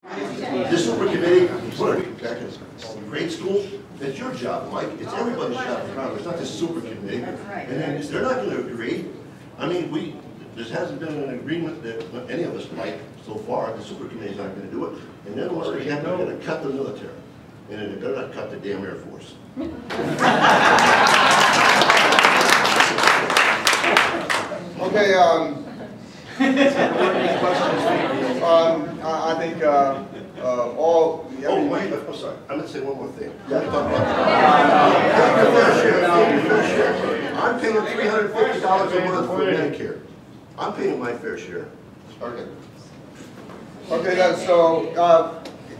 The super committee, what are you, back in grade school? It's your job, Mike. It's everybody's job in Congress, not the super committee. And then they're not going to agree. I mean, there hasn't been an agreement that any of us like so far. The super committee's not going to do it. And then what's going to happen? They're going to cut the military. And then they're going to cut the damn Air Force. Okay, I think all... Oh, wait, I'm sorry. I'm going to say one more thing. Yeah. I'm paying $350 a month for Medicare. I'm paying my fair share. Okay. Okay, then, so,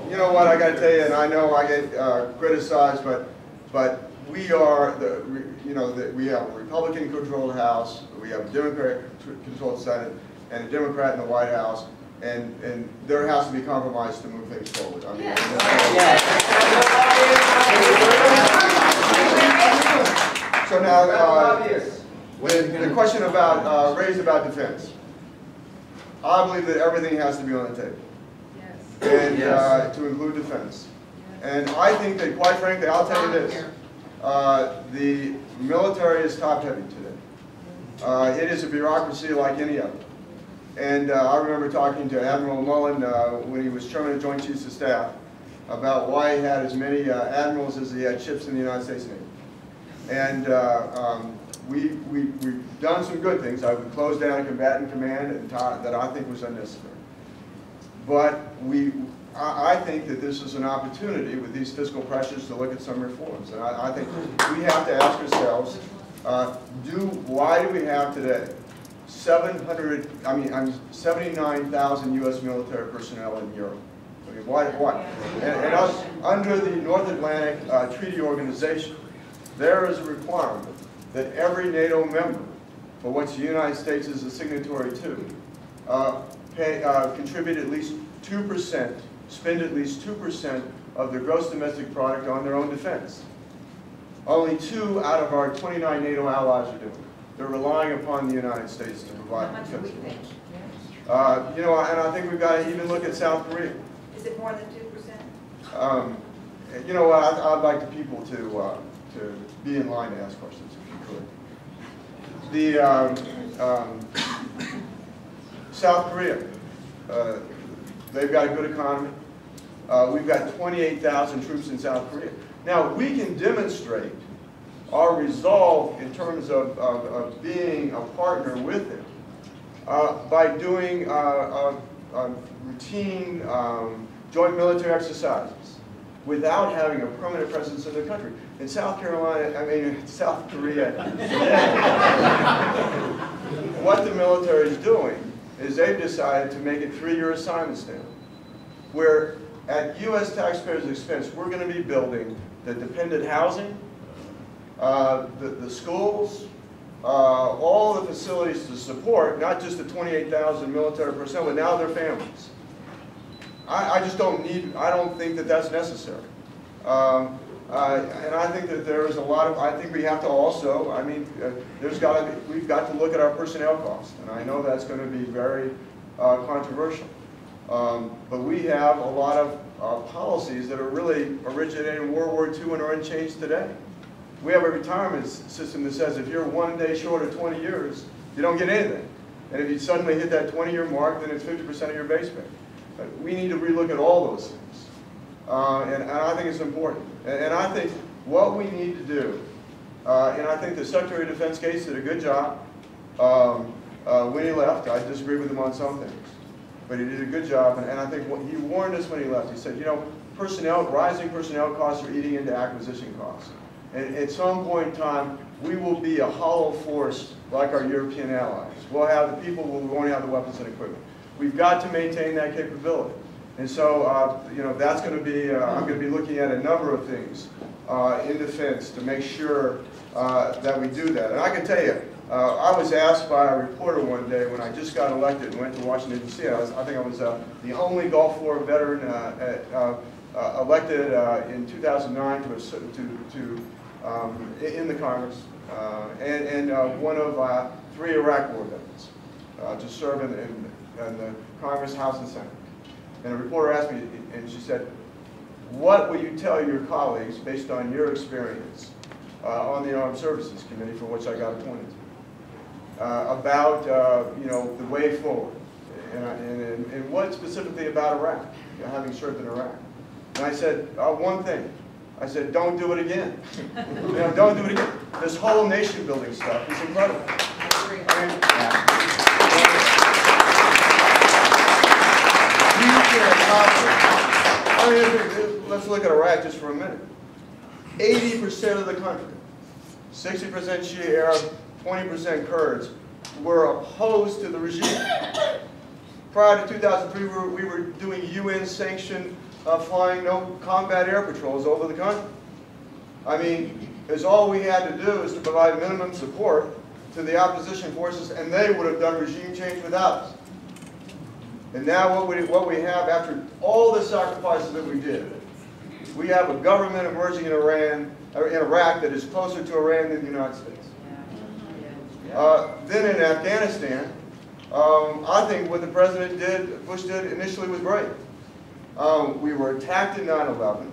you know what, I got to tell you, and I know I get criticized, but we are, we have a Republican-controlled House, we have a Democrat-controlled Senate, and a Democrat in the White House, and there has to be compromise to move things forward. I mean, so now, the question about raised about defense. I believe that everything has to be on the table, and to include defense. And I think that, quite frankly, I'll tell you this: the military is top-heavy today. It is a bureaucracy like any other. And I remember talking to Admiral Mullen when he was Chairman of Joint Chiefs of Staff about why he had as many admirals as he had ships in the United States Navy. And we've done some good things. We closed down a combatant command that I think was unnecessary. But I think that this is an opportunity with these fiscal pressures to look at some reforms. And I think we have to ask ourselves, why do we have today 79,000 U.S. military personnel in Europe? I mean, why? And under the North Atlantic Treaty Organization, there is a requirement that every NATO member, for which the United States is a signatory to, contribute at least 2%, spend at least 2% of their gross domestic product on their own defense. Only 2 out of our 29 NATO allies are doing it. They're relying upon the United States to provide defense. You know, and I think we've got to even look at South Korea. Is it more than 2%? You know what? I'd like the people to be in line to ask questions, if you could. South Korea, they've got a good economy. We've got 28,000 troops in South Korea. Now, we can demonstrate our resolve in terms of being a partner with them by doing routine joint military exercises without having a permanent presence in the country. In South Korea, what the military is doing is they've decided to make it 3-year assignments now, where at U.S. taxpayers' expense, we're going to be building the dependent housing, the schools, all the facilities to support not just the 28,000 military personnel, but now their families. I just don't think that that's necessary. And I think that there is a lot of, I think we have to also, we've got to look at our personnel costs. And I know that's going to be very controversial. But we have a lot of policies that are really originated in World War II and are unchanged today. We have a retirement system that says if you're 1 day short of 20 years, you don't get anything. And if you suddenly hit that 20-year mark, then it's 50% of your base pay. We need to relook at all those things. And I think it's important. And I think what we need to do, and I think the Secretary of Defense Gates did a good job when he left. I disagree with him on some things. But he did a good job. And I think he warned us when he left. He said, you know, rising personnel costs are eating into acquisition costs. And at some point in time, we will be a hollow force like our European allies. We'll have the people, we won't have the weapons and equipment. We've got to maintain that capability. And so, you know, that's going to be, I'm going to be looking at a number of things in defense to make sure that we do that. And I can tell you, I was asked by a reporter one day when I just got elected and went to Washington, D.C. I think I was the only Gulf War veteran elected in 2009 in the Congress, and one of 3 Iraq War veterans to serve in the Congress, House, and Senate. And a reporter asked me, and she said, what will you tell your colleagues based on your experience on the Armed Services Committee, for which I got appointed to, about the way forward, and what specifically about Iraq, having served in Iraq? And I said, one thing. I said, don't do it again. Don't do it again. This whole nation building stuff is incredible. Let's look at Iraq just for a minute. 80% of the country, 60% Shia Arab, 20% Kurds, were opposed to the regime. Prior to 2003, we were doing UN-sanctioned flying no combat air patrols over the country. I mean, it's all we had to do is to provide minimum support to the opposition forces, and they would have done regime change without us. And now what we have, after all the sacrifices that we did, we have a government emerging in Iraq that is closer to Iran than the United States. Then in Afghanistan, I think what the President Bush did initially was great. We were attacked in 9/11.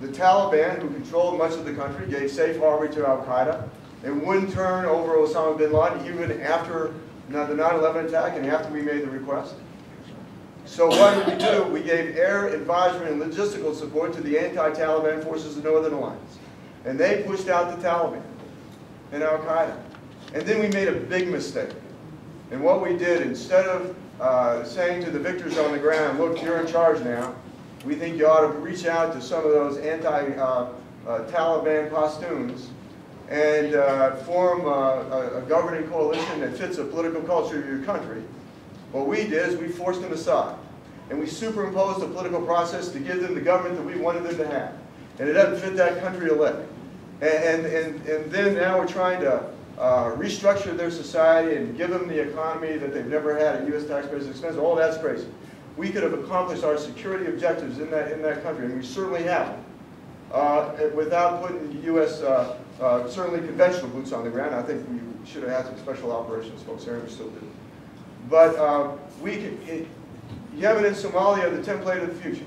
The Taliban, who controlled much of the country, gave safe harbor to Al-Qaeda and wouldn't turn over Osama bin Laden even after the 9/11 attack and after we made the request. So what did we do? We gave air advisory and logistical support to the anti-Taliban forces of Northern Alliance. And they pushed out the Taliban and Al-Qaeda. And then we made a big mistake. And what we did, instead of saying to the victors on the ground, look, you're in charge now, we think you ought to reach out to some of those anti-Taliban Pashtuns and form a governing coalition that fits the political culture of your country. What we did is we forced them aside. And we superimposed the political process to give them the government that we wanted them to have. And it doesn't fit that country a lick. And then now we're trying to restructure their society and give them the economy that they've never had at U.S. taxpayers' expense. All that's crazy. We could have accomplished our security objectives in that country, and we certainly haven't, without putting U.S. Certainly conventional boots on the ground. I think we should have had some special operations folks here, and we still do. But Yemen and Somalia are the template of the future.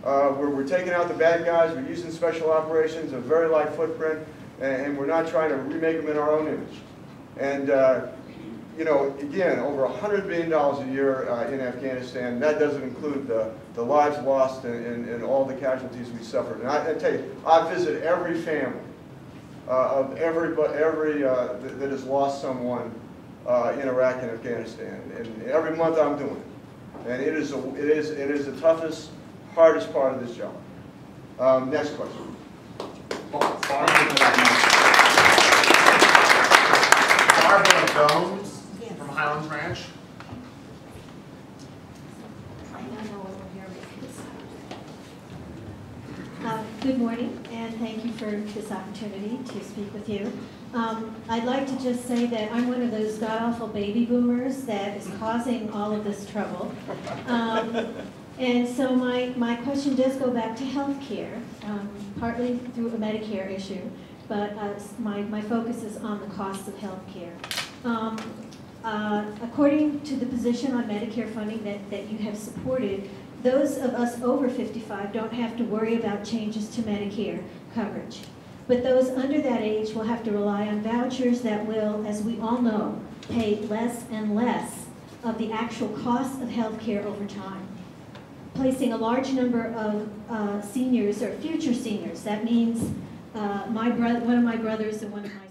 Where we're taking out the bad guys, we're using special operations, a very light footprint, and we're not trying to remake them in our own image. And again, over $100 billion a year in Afghanistan. That doesn't include the lives lost and all the casualties we suffered. And I tell you, I visit every family of every that has lost someone in Iraq and Afghanistan, and every month I'm doing it. And it is the toughest, hardest part of this job. Next question. Barbara Jones from Highlands Ranch. Good morning, and thank you for this opportunity to speak with you. I'd like to just say that I'm one of those god-awful baby boomers that is causing all of this trouble. And so my question does go back to health care, partly through a Medicare issue, but my focus is on the cost of health care. According to the position on Medicare funding that you have supported, those of us over 55 don't have to worry about changes to Medicare coverage. But those under that age will have to rely on vouchers that will, as we all know, pay less and less of the actual cost of health care over time, placing a large number of seniors or future seniors. That means one of my brothers and one of my